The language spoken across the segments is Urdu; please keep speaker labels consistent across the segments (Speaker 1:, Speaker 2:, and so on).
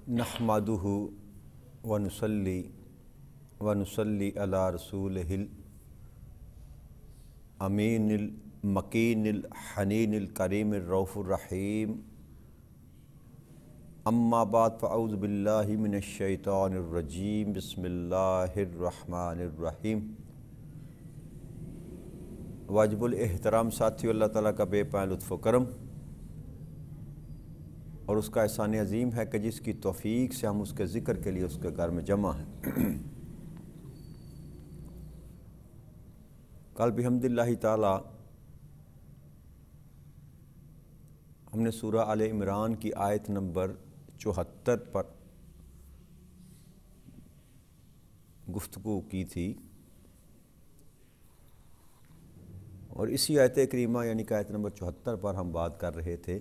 Speaker 1: نحمدہ ونصلی علی رسولہ الامین المکین الحنین الکریم الرؤوف الرحیم اما بعد فاعوذ باللہ من الشیطان الرجیم بسم اللہ الرحمن الرحیم۔ واجب الاحترام ساتھیو، اللہ تعالیٰ کا بے پناہ لطف و کرم اور اس کا احسان عظیم ہے کہ جس کی توفیق سے ہم اس کے ذکر کے لیے اس کے گھر میں جمع ہیں۔ کل بحمد اللہ تعالیٰ ہم نے سورہ آل عمران کی آیت نمبر 74 پر گفتگو کی تھی، اور اسی آیت کریمہ یعنی کہ آیت نمبر 74 پر ہم بات کر رہے تھے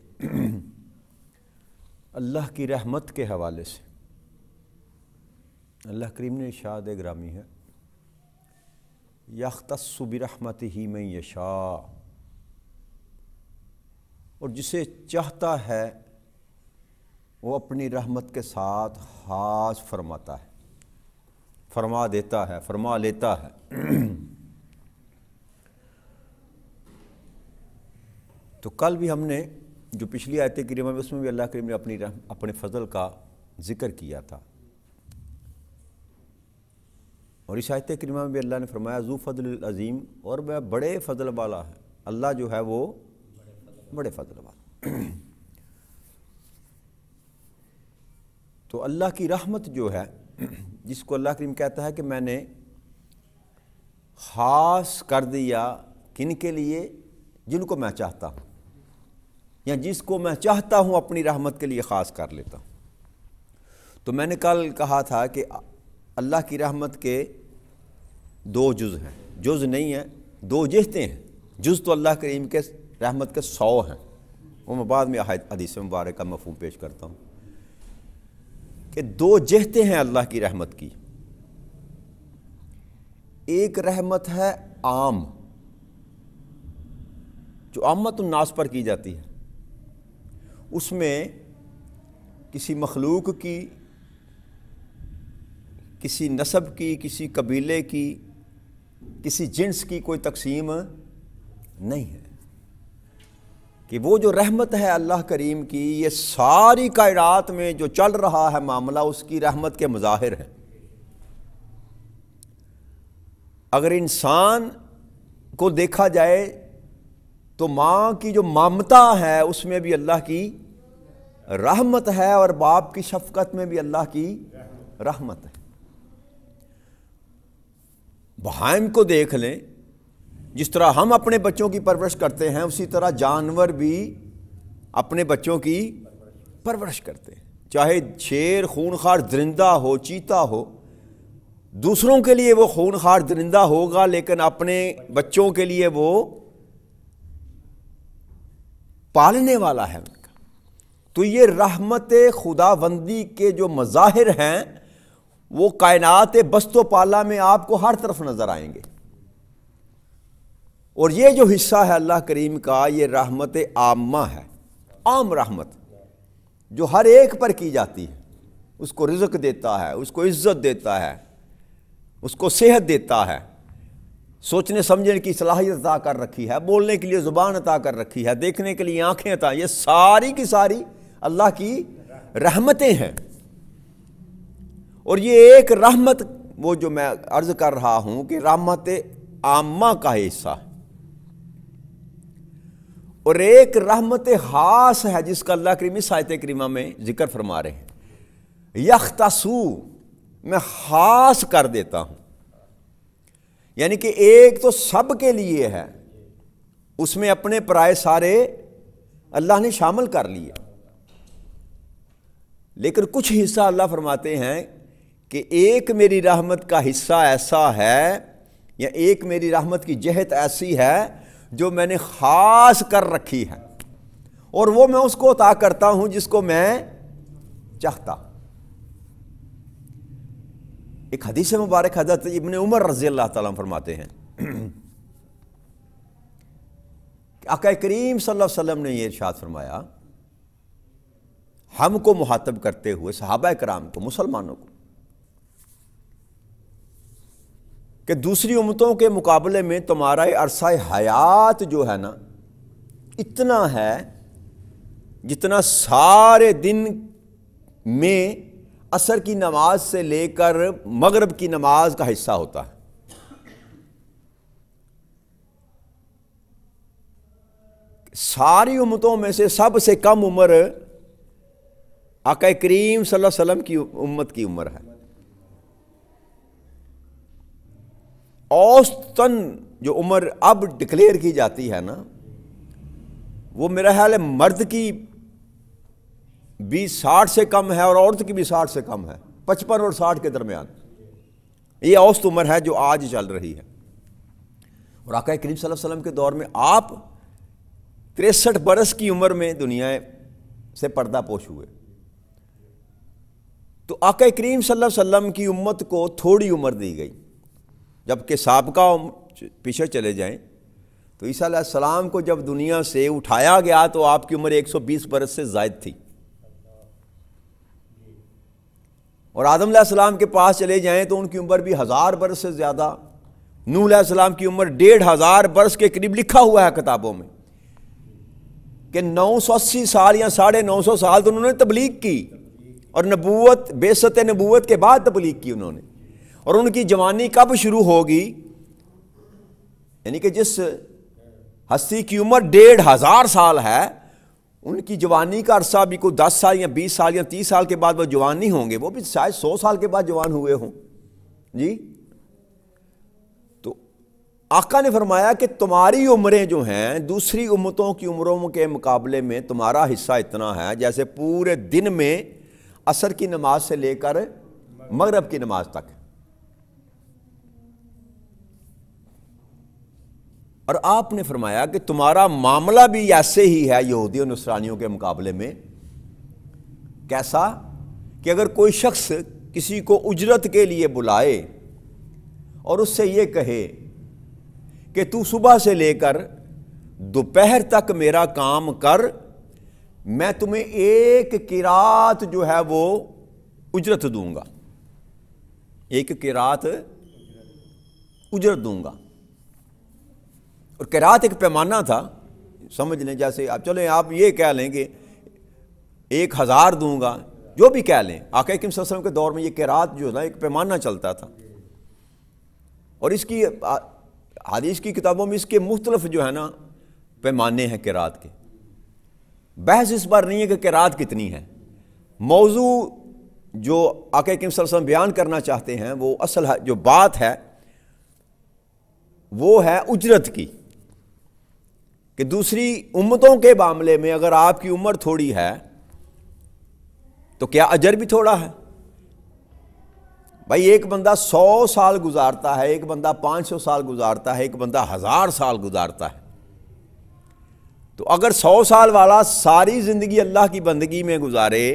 Speaker 1: اللہ کی رحمت کے حوالے سے۔ اللہ کریم نے ارشاد گرامی ہے یختص برحمتہ من یشاء، اور جسے چاہتا ہے وہ اپنی رحمت کے ساتھ خاص فرماتا ہے، فرما دیتا ہے، فرما لیتا ہے۔ تو کل بھی ہم نے جو پچھلی آیت کریمہ میں اس میں بھی اللہ کریم نے اپنے فضل کا ذکر کیا تھا، اور اس آیت کریمہ میں بھی اللہ نے فرمایا ذو فضل العظیم، اور وہ بڑے فضل والا ہے۔ اللہ جو ہے وہ بڑے فضل والا۔ تو اللہ کی رحمت جو ہے، جس کو اللہ کریم کہتا ہے کہ میں نے خاص کر دیا کن کے لیے، جن کو میں چاہتا ہوں، یا جس کو میں چاہتا ہوں اپنی رحمت کے لیے خاص کر لیتا ہوں۔ تو میں نے کل کہا تھا کہ اللہ کی رحمت کے دو جز ہیں، جز نہیں ہیں، دو جہتیں ہیں۔ جز تو اللہ کریم کے رحمت کے 100 ہیں، وہ میں بعد میں حدیث مبارک کا مفہوم پیش کرتا ہوں کہ دو جہتیں ہیں اللہ کی رحمت کی۔ ایک رحمت ہے عام، جو عامت الناس پر کی جاتی ہے، اس میں کسی مخلوق کی، کسی نسب کی، کسی قبیلے کی، کسی جنس کی کوئی تقسیم نہیں ہے، کہ وہ جو رحمت ہے اللہ کریم کی، یہ ساری کائنات میں جو چل رہا ہے معاملہ اس کی رحمت کے مظاہر ہیں۔ اگر انسان کو دیکھا جائے تو ماں کی جو ممتا ہے اس میں بھی اللہ کی رحمت ہے، اور باپ کی شفقت میں بھی اللہ کی رحمت ہے۔ بہائم کو دیکھ لیں، جس طرح ہم اپنے بچوں کی پرورش کرتے ہیں اسی طرح جانور بھی اپنے بچوں کی پرورش کرتے ہیں۔ چاہے شیر خونخوار درندہ ہو، چیتا ہو، دوسروں کے لیے وہ خونخوار درندہ ہوگا لیکن اپنے بچوں کے لیے وہ پالنے والا ہے ان کا۔ تو یہ رحمت خداوندی کے جو مظاہر ہیں وہ کائنات بست و پالہ میں آپ کو ہر طرف نظر آئیں گے، اور یہ جو حصہ ہے اللہ کریم کا، یہ رحمت عامہ ہے، عام رحمت جو ہر ایک پر کی جاتی ہے۔ اس کو رزق دیتا ہے، اس کو عزت دیتا ہے، اس کو صحت دیتا ہے، سوچنے سمجھنے کی صلاحیت عطا کر رکھی ہے، بولنے کے لیے زبان عطا کر رکھی ہے، دیکھنے کے لیے آنکھیں عطا، یہ ساری کی ساری اللہ کی رحمتیں ہیں۔ اور یہ ایک رحمت، وہ جو میں عرض کر رہا ہوں کہ رحمت عامہ کا حصہ ہے، اور ایک رحمت خاص ہے جس کا اللہ کریم اس آیت کریمہ میں ذکر فرما رہے ہیں یختصو، میں خاص کر دیتا ہوں، یعنی کہ ایک تو سب کے لیے ہے، اس میں اپنے پرائے سارے اللہ نے شامل کر لیے، لیکن کچھ حصہ اللہ فرماتے ہیں کہ ایک میری رحمت کا حصہ ایسا ہے، یا ایک میری رحمت کی جہت ایسی ہے جو میں نے خاص کر رکھی ہے، اور وہ میں اس کو عطا کرتا ہوں جس کو میں چاہتا۔ ایک حدیث مبارک حضرت ابن عمر رضی اللہ تعالیٰ عنہ فرماتے ہیں کہ آقا کریم صلی اللہ علیہ وسلم نے یہ ارشاد فرمایا، ہم کو مخاطب کرتے ہوئے صحابہ کرام کو، مسلمانوں کو، کہ دوسری امتوں کے مقابلے میں تمہارا عرصہ حیات جو ہے نا اتنا ہے جتنا سارے دن میں عصر کی نماز سے لے کر مغرب کی نماز کا حصہ ہوتا ہے۔ ساری امتوں میں سے سب سے کم عمر آقا کریم صلی اللہ علیہ وسلم کی امت کی عمر ہے۔ اوسطاً جو عمر اب ڈکلیئر کی جاتی ہے نا وہ میرا خیال ہے مرد کی بھی 60 سے کم ہے اور عورت کی بھی 60 سے کم ہے، 55 اور 60 کے درمیان یہ اوسط عمر ہے جو آج چل رہی ہے۔ اور آقا کریم صلی اللہ علیہ وسلم کے دور میں آپ 63 برس کی عمر میں دنیا سے پردہ پوش ہوئے، تو آقا کریم صلی اللہ علیہ وسلم کی امت کو تھوڑی عمر دی گئی، جبکہ سابقہ پیچھے چلے جائیں تو عیسیٰ علیہ السلام کو جب دنیا سے اٹھایا گیا تو آپ کی عمر 120 برس سے زائد تھی، اور آدم علیہ السلام کے پاس چلے جائیں تو ان کی عمر بھی 1000 برس سے زیادہ، نوح علیہ السلام کی عمر 1500 برس کے قریب لکھا ہوا ہے کتابوں میں کہ 980 سال یا 950 سال تو انہوں نے تبلیغ کی، اور نبوت بعثت نبوت کے بعد تبلیغ کی انہوں نے، اور ان کی جوانی کب شروع ہوگی، یعنی کہ جس ہستی کی عمر 1500 سال ہے ان کی جوانی کا عرصہ بھی کوئی 10 سال یا 20 سال یا 30 سال کے بعد وہ جوان نہیں ہوں گے، وہ بھی شاید 100 سال کے بعد جوان ہوئے ہوں جی۔ تو آقا نے فرمایا کہ تمہاری عمریں جو ہیں دوسری امتوں کی عمروں کے مقابلے میں تمہارا حصہ اتنا ہے جیسے پورے دن میں عصر کی نماز سے لے کر مغرب کی نماز تک، اور آپ نے فرمایا کہ تمہارا معاملہ بھی ایسے ہی ہے یہودی اور نصرانیوں کے مقابلے میں۔ کیسا؟ کہ اگر کوئی شخص کسی کو اجرت کے لیے بلائے اور اس سے یہ کہے کہ تو صبح سے لے کر دوپہر تک میرا کام کر، میں تمہیں 1 قرات جو ہے وہ اجرت دوں گا، 1 قرات اجرت دوں گا۔ اور قرات ایک پیمانہ تھا، سمجھ لیں، جیسے آپ چلیں آپ یہ کہہ لیں کہ 1000 دوں گا، جو بھی کہہ لیں، آقا کریم صلی اللہ علیہ وسلم کے دور میں یہ قرات جو ہے نا ایک پیمانہ چلتا تھا، اور اس کی حدیث کی کتابوں میں اس کے مختلف جو ہے نا پیمانے ہیں قرات کے۔ بحث اس بار نہیں ہے کہ قرات کتنی ہے، موضوع جو آقا کریم صلی اللہ علیہ وسلم بیان کرنا چاہتے ہیں وہ اصل جو بات ہے وہ ہے اجرت کی، کہ دوسری امتوں کے معاملے میں اگر آپ کی عمر تھوڑی ہے تو کیا اجر بھی تھوڑا ہے؟ بھائی ایک بندہ 100 سال گزارتا ہے، ایک بندہ 500 سال گزارتا ہے، ایک بندہ 1000 سال گزارتا ہے، تو اگر 100 سال والا ساری زندگی اللہ کی بندگی میں گزارے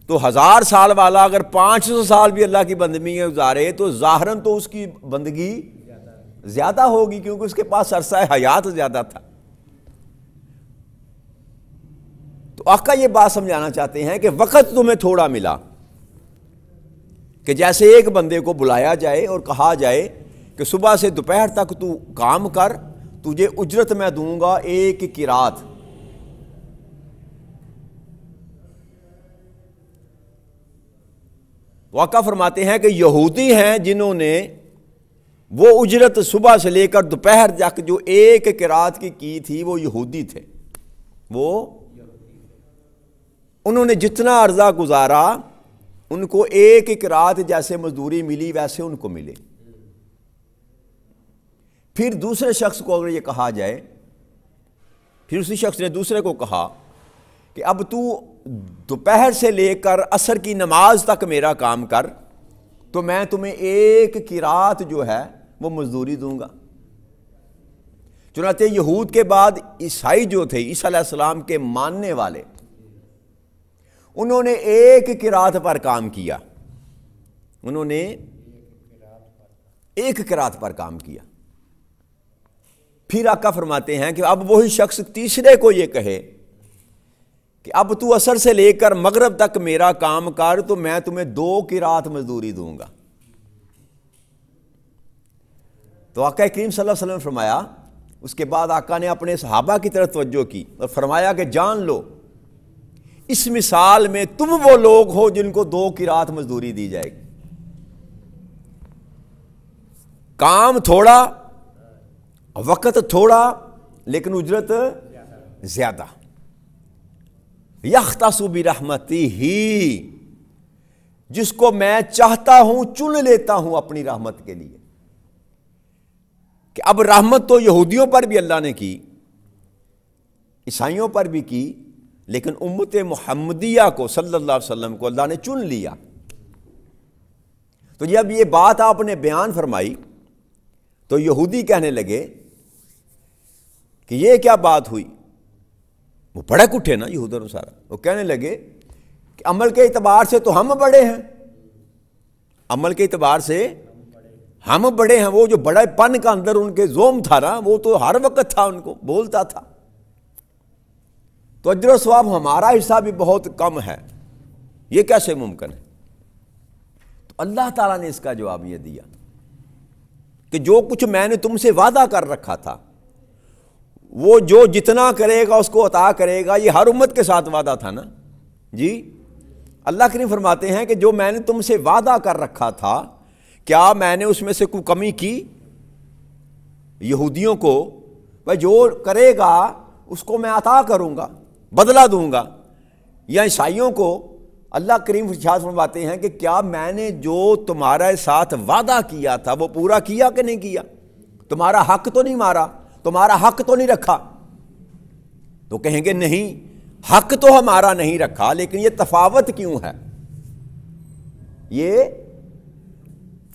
Speaker 1: تو 1000 سال والا اگر 500 سال بھی اللہ کی بندگی میں گزارے تو ظاہراً تو اس کی بندگی زیادہ ہوگی، کیونکہ اس کے پاس عرصہ حیات زیادہ تھا۔ تو آقا یہ بات سمجھانا چاہتے ہیں کہ وقت تمہیں تھوڑا ملا، کہ جیسے ایک بندے کو بلایا جائے اور کہا جائے کہ صبح سے دوپہر تک تو کام کر، تجھے اجرت میں دوں گا 1 قرات۔ آقا فرماتے ہیں کہ یہودی ہیں جنہوں نے وہ اجرت صبح سے لے کر دوپہر تک جو 1 قرات کی تھی وہ یہودی تھے، وہ انہوں نے جتنا عرصہ گزارا ان کو 1 قرات جیسے مزدوری ملی ویسے ان کو ملے۔ پھر دوسرے شخص کو اگر یہ کہا جائے، پھر اسی شخص نے دوسرے کو کہا کہ اب تو دوپہر سے لے کر عصر کی نماز تک میرا کام کر تو میں تمہیں 1 قرات جو ہے وہ مزدوری دوں گا۔ چنانچہ یہود کے بعد عیسائی جو تھے، عیسیٰ علیہ السلام کے ماننے والے، انہوں نے 1 قرات پر کام کیا، انہوں نے 1 قرات پر کام کیا۔ پھر آقا فرماتے ہیں کہ اب وہی شخص تیسرے کو یہ کہے کہ اب تو عصر سے لے کر مغرب تک میرا کام کر تو میں تمہیں 2 کی رات مزدوری دوں گا۔ تو آقا کریم صلی اللہ علیہ وسلم نے فرمایا، اس کے بعد آقا نے اپنے صحابہ کی طرف توجہ کی اور فرمایا کہ جان لو اس مثال میں تم وہ لوگ ہو جن کو 2 کی رات مزدوری دی جائے گی۔ کام تھوڑا، وقت تھوڑا، لیکن اجرت زیادہ۔ یختص برحمتی ہی، جس کو میں چاہتا ہوں چن لیتا ہوں اپنی رحمت کے لیے۔ کہ اب رحمت تو یہودیوں پر بھی اللہ نے کی، عیسائیوں پر بھی کی، لیکن امت محمدیہ کو صلی اللہ علیہ وسلم کو اللہ نے چن لیا۔ تو جب یہ بات آپ نے بیان فرمائی تو یہودی کہنے لگے کہ یہ کیا بات ہوئی؟ وہ بڑے کٹھے نا یہود اور نصارہ، وہ کہنے لگے کہ عمل کے اعتبار سے تو ہم بڑے ہیں، عمل کے اعتبار سے ہم بڑے ہیں۔ وہ جو بڑے پن کا اندر ان کے زوم تھا نا، وہ تو ہر وقت تھا، ان کو بولتا تھا، تو اجر و ثواب ہمارا حصہ بھی بہت کم ہے، یہ کیسے ممکن ہے؟ تو اللہ تعالیٰ نے اس کا جواب یہ دیا کہ جو کچھ میں نے تم سے وعدہ کر رکھا تھا، وہ جو جتنا کرے گا اس کو عطا کرے گا، یہ ہر امت کے ساتھ وعدہ تھا نا جی۔ اللہ کریم فرماتے ہیں کہ جو میں نے تم سے وعدہ کر رکھا تھا، کیا میں نے اس میں سے کوئی کمی کی؟ یہودیوں کو بھائی جو کرے گا اس کو میں عطا کروں گا، بدلہ دوں گا، یا عیسائیوں کو اللہ کریم ارشاد فرماتے ہیں کہ کیا میں نے جو تمہارے ساتھ وعدہ کیا تھا وہ پورا کیا کہ نہیں کیا؟ تمہارا حق تو نہیں مارا، تمہارا حق تو نہیں رکھا؟ تو کہیں گے نہیں، حق تو ہمارا نہیں رکھا، لیکن یہ تفاوت کیوں ہے، یہ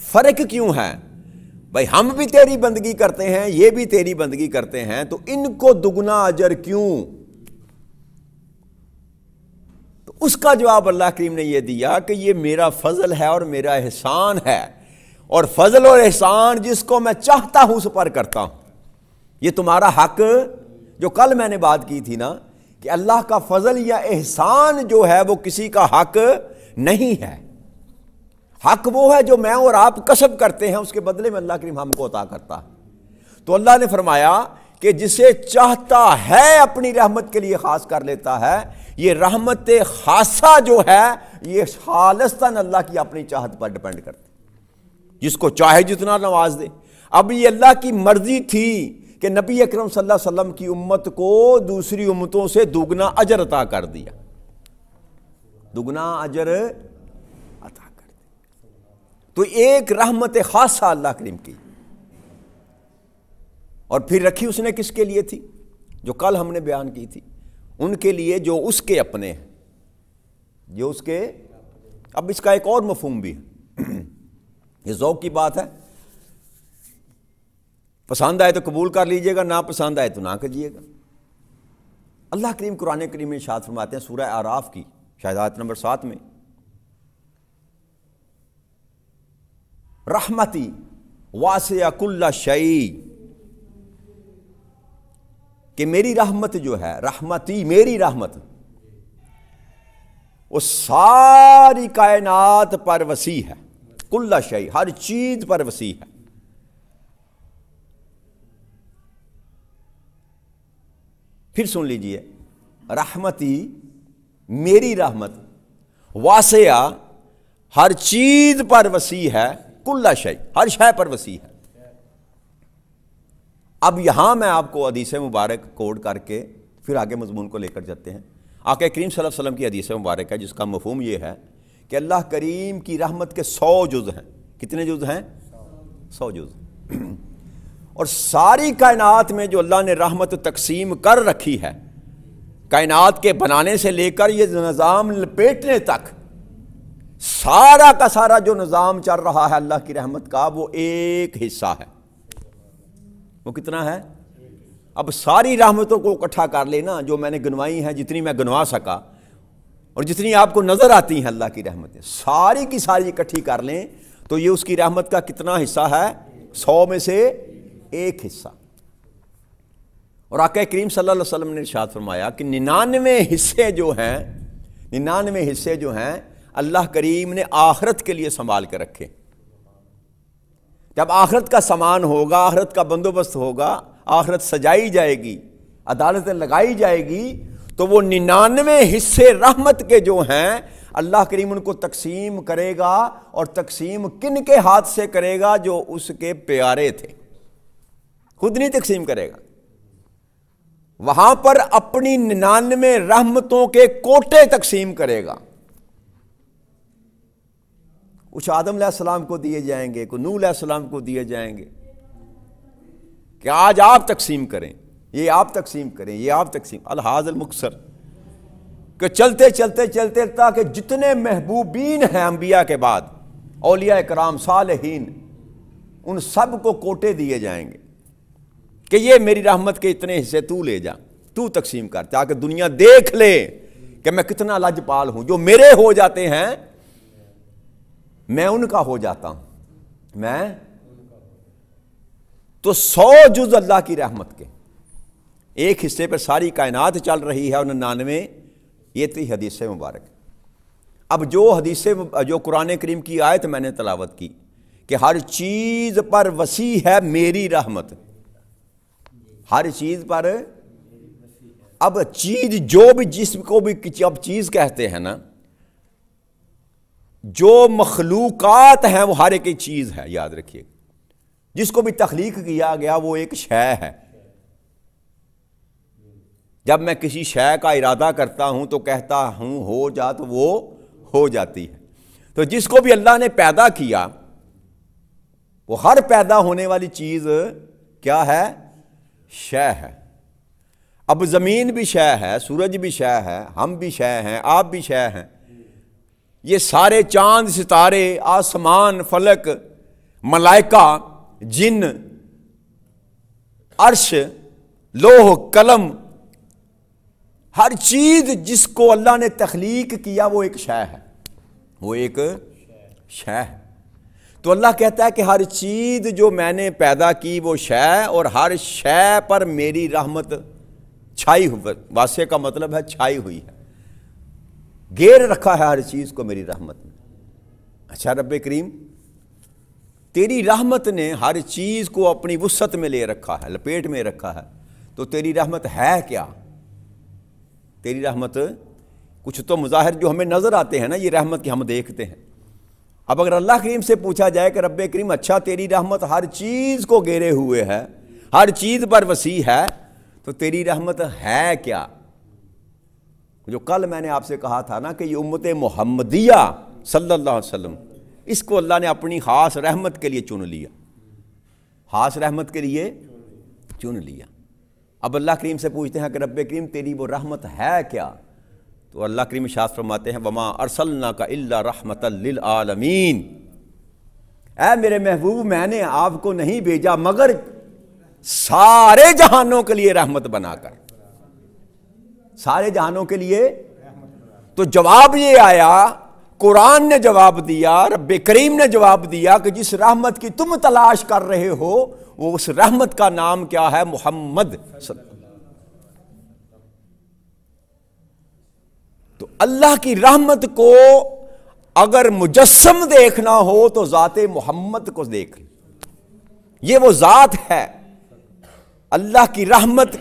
Speaker 1: فرق کیوں ہے؟ بھائی ہم بھی تیری بندگی کرتے ہیں، یہ بھی تیری بندگی کرتے ہیں، تو ان کو دگنا اجر کیوں؟ تو اس کا جواب اللہ کریم نے یہ دیا کہ یہ میرا فضل ہے اور میرا احسان ہے، اور فضل اور احسان جس کو میں چاہتا ہوں اس پر کرتا ہوں۔ یہ تمہارا حق، جو کل میں نے بات کی تھی نا کہ اللہ کا فضل یا احسان جو ہے وہ کسی کا حق نہیں ہے، حق وہ ہے جو میں اور آپ کسب کرتے ہیں، اس کے بدلے میں اللہ کریم ہم کو عطا کرتا ہے۔ تو اللہ نے فرمایا کہ جسے چاہتا ہے اپنی رحمت کے لیے خاص کر لیتا ہے۔ یہ رحمت خاصہ جو ہے یہ خالصتاً اللہ کی اپنی چاہت پر ڈیپینڈ کرتی، جس کو چاہے جتنا نواز دے۔ اب یہ اللہ کی مرضی تھی کہ نبی اکرم صلی اللہ علیہ وسلم کی امت کو دوسری امتوں سے دوگنا اجر عطا کر دیا، دوگنا اجر عطا کر دیا۔ تو ایک رحمت خاصہ اللہ کریم کی، اور پھر رکھی اس نے کس کے لیے تھی؟ جو کل ہم نے بیان کی تھی، ان کے لیے جو اس کے اپنے ہیں، جو اس کے۔ اب اس کا ایک اور مفہوم بھی ہے، یہ ذوق کی بات ہے، پسند آئے تو قبول کر لیجئے گا، نہ پسند آئے تو نہ کیجیے گا۔ اللہ کریم قرآن کریم میں ارشاد فرماتے ہیں سورہ اعراف کی شاید آیت نمبر 7 میں، رحمتی واسع کل شیء، کہ میری رحمت جو ہے، رحمتی میری رحمت، وہ ساری کائنات پر وسیع ہے، کل شیء ہر چیز پر وسیع ہے۔ پھر سن لیجئے، رحمتی میری رحمت، واسعہ ہر چیز پر وسیع ہے، کل شیء ہر شے پر وسیع ہے۔ اب یہاں میں آپ کو حدیث مبارک کوڈ کر کے پھر آگے مضمون کو لے کر جاتے ہیں۔ آقا کریم صلی اللہ علیہ وسلم کی حدیث مبارک ہے جس کا مفہوم یہ ہے کہ اللہ کریم کی رحمت کے 100 جز ہیں۔ کتنے جز ہیں؟ 100 جز۔ اور ساری کائنات میں جو اللہ نے رحمت تقسیم کر رکھی ہے، کائنات کے بنانے سے لے کر یہ نظام لپیٹنے تک، سارا کا سارا جو نظام چل رہا ہے اللہ کی رحمت کا، وہ ایک حصہ ہے۔ وہ کتنا ہے؟ اب ساری رحمتوں کو اکٹھا کر لینا جو میں نے گنوائی ہیں، جتنی میں گنوا سکا اور جتنی آپ کو نظر آتی ہیں اللہ کی رحمتیں، ساری کی ساری اکٹھی کر لیں تو یہ اس کی رحمت کا کتنا حصہ ہے؟ 100 میں سے ایک حصہ۔ اور آقا کریم صلی اللہ علیہ وسلم نے ارشاد فرمایا کہ 99 حصے جو ہیں اللہ کریم نے آخرت کے لیے سنبھال کے رکھے. جب آخرت کا سامان ہوگا، آخرت کا بندوبست ہوگا، آخرت سجائی جائے گی، عدالتیں لگائی جائے گی، تو وہ 99 حصے رحمت کے جو ہیں اللہ کریم ان کو تقسیم کرے گا. اور تقسیم کن کے ہاتھ سے کرے گا؟ جو اس کے پیارے تھے. خود نہیں تقسیم کرے گا. وہاں پر اپنی 99 رحمتوں کے کوٹے تقسیم کرے گا. کچھ آدم علیہ السلام کو دیے جائیں گے، کچھ نوح علیہ السلام کو دیے جائیں گے کہ آج آپ تقسیم کریں، یہ آپ تقسیم کریں، یہ آپ تقسیم. الحاظ المکثر کہ چلتے چلتے چلتے تاکہ جتنے محبوبین ہیں انبیاء کے بعد، اولیاء کرام، صالحین، ان سب کو کوٹے دیے جائیں گے کہ یہ میری رحمت کے اتنے حصے تو لے جا، تو تقسیم کر، تاکہ دنیا دیکھ لے کہ میں کتنا لجپال ہوں. جو میرے ہو جاتے ہیں میں ان کا ہو جاتا ہوں. میں تو 100 جز اللہ کی رحمت کے ایک حصے پر ساری کائنات چل رہی ہے، اور 99 یہ تھی حدیث مبارک. اب جو قرآن کریم کی آیت میں نے تلاوت کی کہ ہر چیز پر وسیع ہے میری رحمت، ہر چیز پر. اب چیز جو بھی، جس کو بھی اب چیز کہتے ہیں نا، جو مخلوقات ہیں وہ ہر ایک چیز ہے. یاد رکھیے، جس کو بھی تخلیق کیا گیا وہ ایک شے ہے. جب میں کسی شے کا ارادہ کرتا ہوں تو کہتا ہوں ہو جا، تو وہ ہو جاتی ہے. تو جس کو بھی اللہ نے پیدا کیا وہ ہر پیدا ہونے والی چیز کیا ہے؟ شے ہے. اب زمین بھی شے ہے، سورج بھی شے ہے، ہم بھی شے ہیں، آپ بھی شے ہیں. یہ سارے چاند، ستارے، آسمان، فلک، ملائکہ، جن، عرش، لوح، قلم، ہر چیز جس کو اللہ نے تخلیق کیا وہ ایک شے ہے، وہ ایک شے ہے. تو اللہ کہتا ہے کہ ہر چیز جو میں نے پیدا کی وہ شے، اور ہر شے پر میری رحمت چھائی ہوئی. واسع کا مطلب ہے چھائی ہوئی ہے، گھیر رکھا ہے ہر چیز کو میری رحمت نے. اچھا رب کریم، تیری رحمت نے ہر چیز کو اپنی وسعت میں لے رکھا ہے، لپیٹ میں رکھا ہے، تو تیری رحمت ہے کیا؟ تیری رحمت کچھ تو مظاہر جو ہمیں نظر آتے ہیں نا، یہ رحمت کی ہم دیکھتے ہیں. اب اگر اللہ کریم سے پوچھا جائے کہ رب کریم اچھا تیری رحمت ہر چیز کو گھیرے ہوئے ہے، ہر چیز پر وسیع ہے، تو تیری رحمت ہے کیا؟ جو کل میں نے آپ سے کہا تھا نا کہ یہ امت محمدیہ صلی اللہ علیہ وسلم، اس کو اللہ نے اپنی خاص رحمت کے لیے چن لیا، خاص رحمت کے لیے چن لیا. اب اللہ کریم سے پوچھتے ہیں کہ رب کریم تیری وہ رحمت ہے کیا؟ تو اللہ کریم ارشاد فرماتے ہیں وما ارسلناک الا رحمتا للعالمین. اے میرے محبوب، میں نے آپ کو نہیں بھیجا مگر سارے جہانوں کے لیے رحمت بنا کر. سارے جہانوں کے لیے. تو جواب یہ آیا، قرآن نے جواب دیا، رب کریم نے جواب دیا کہ جس رحمت کی تم تلاش کر رہے ہو وہ اس رحمت کا نام کیا ہے؟ محمد. تو اللہ کی رحمت کو اگر مجسم دیکھنا ہو تو ذات محمد کو دیکھ. یہ وہ ذات ہے، اللہ کی رحمت،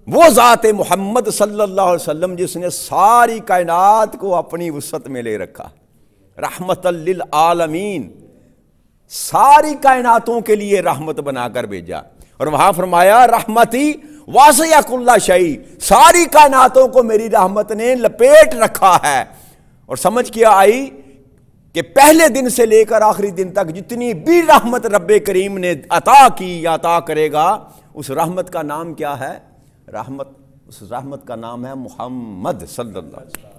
Speaker 1: وہ ذات محمد صلی اللہ علیہ وسلم جس نے ساری کائنات کو اپنی وسعت میں لے رکھا، رحمت للعالمین، ساری کائناتوں کے لیے رحمت بنا کر بھیجا. اور وہاں فرمایا رحمتی واسع کل شیء، ساری کائناتوں کو میری رحمت نے لپیٹ رکھا ہے. اور سمجھ کیا آئی کہ پہلے دن سے لے کر آخری دن تک جتنی بھی رحمت رب کریم نے عطا کی یا عطا کرے گا، اس رحمت کا نام کیا ہے؟ رحمت. اس رحمت کا نام ہے محمد صلی اللہ علیہ وسلم.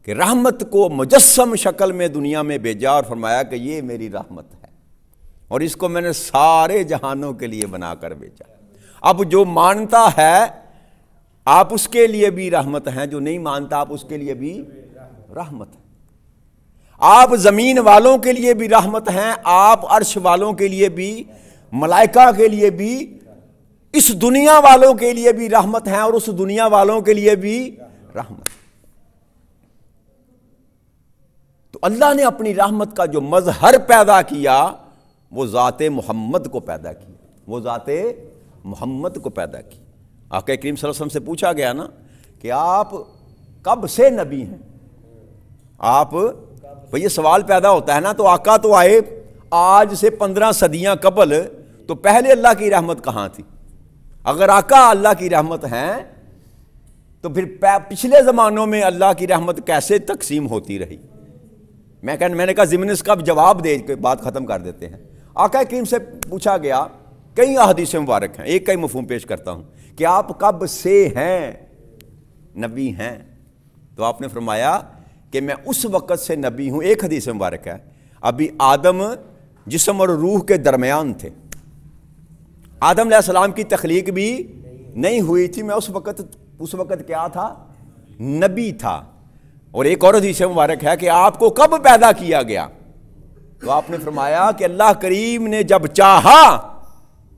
Speaker 1: کہ رحمت کو مجسم شکل میں دنیا میں بھیجا اور فرمایا کہ یہ میری رحمت ہے، اور اس کو میں نے سارے جہانوں کے لیے بنا کر بھیجا. اب جو مانتا ہے آپ اس کے لیے بھی رحمت ہیں، جو نہیں مانتا آپ اس کے لیے بھی رحمت ہے. آپ زمین والوں کے لیے بھی رحمت ہیں، آپ عرش والوں کے لیے بھی ملائکہ کے لیے بھی، اس دنیا والوں کے لیے بھی رحمت ہیں اور اس دنیا والوں کے لیے بھی رحمت۔ تو اللہ نے اپنی رحمت کا جو مظہر پیدا کیا وہ ذات محمد کو پیدا کیا، وہ ذات محمد کو پیدا کی۔ آقا کریم صلی اللہ علیہ وسلم سے پوچھا گیا نا کہ آپ کب سے نبی ہیں؟ آپ یہ سوال پیدا ہوتا ہے نا، تو آقا تو آئے آج سے 15 صدیاں قبل، تو پہلے اللہ کی رحمت کہاں تھی؟ اگر آقا اللہ کی رحمت ہیں تو پھر پچھلے زمانوں میں اللہ کی رحمت کیسے تقسیم ہوتی رہی؟ میں نے کہا ضمن اس کا جواب دے کے بات ختم کر دیتے ہیں۔ آقا کریم سے پوچھا گیا، کئی احادیث مبارک ہیں، ایک کا ہی مفہوم پیش کرتا ہوں کہ آپ کب سے ہیں نبی ہیں؟ تو آپ نے فرمایا کہ میں اس وقت سے نبی ہوں۔ ایک حدیث مبارک ہے، ابھی آدم جسم اور روح کے درمیان تھے، آدم علیہ السلام کی تخلیق بھی نہیں ہوئی تھی، میں اس وقت کیا تھا؟ نبی تھا۔ اور ایک اور حدیث مبارک ہے کہ آپ کو کب پیدا کیا گیا؟ تو آپ نے فرمایا کہ اللہ کریم نے جب چاہا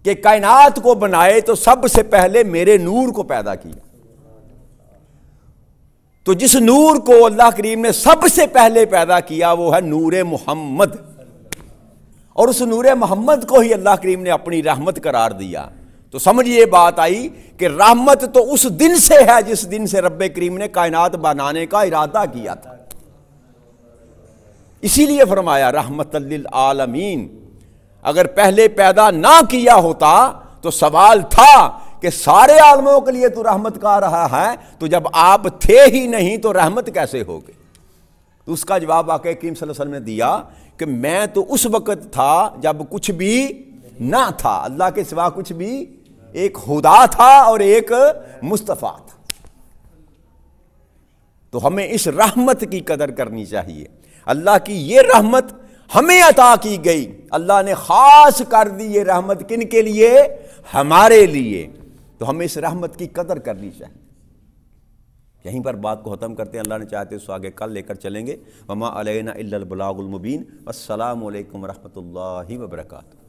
Speaker 1: کہ کائنات کو بنائے تو سب سے پہلے میرے نور کو پیدا کیا۔ تو جس نور کو اللہ کریم نے سب سے پہلے پیدا کیا وہ ہے نور محمد، اور اس نور محمد کو ہی اللہ کریم نے اپنی رحمت قرار دیا۔ تو سمجھئے بات آئی کہ رحمت تو اس دن سے ہے جس دن سے رب کریم نے کائنات بنانے کا ارادہ کیا تھا۔ اسی لیے فرمایا رحمت للعالمین۔ اگر پہلے پیدا نہ کیا ہوتا تو سوال تھا کہ سارے عالموں کے لیے تو رحمت کا رہا ہے، تو جب آپ تھے ہی نہیں تو رحمت کیسے ہوگی؟ تو اس کا جواب آقا کریم صلی اللہ علیہ وسلم نے دیا کہ میں تو اس وقت تھا جب کچھ بھی نہ تھا، اللہ کے سوا کچھ بھی، ایک خدا تھا اور ایک مصطفیٰ تھا۔ تو ہمیں اس رحمت کی قدر کرنی چاہیے۔ اللہ کی یہ رحمت ہمیں عطا کی گئی، اللہ نے خاص کر دی یہ رحمت کن کے لیے؟ ہمارے لیے۔ تو ہمیں اس رحمت کی قدر کرنی چاہیے۔ یہیں پر بات کو ختم کرتے ہیں، اللہ نے چاہتے اس آگے کل لے کر چلیں گے۔ وما علینا الا البلاغ المبین۔ السلام علیکم ورحمۃ اللہ وبرکاتہ۔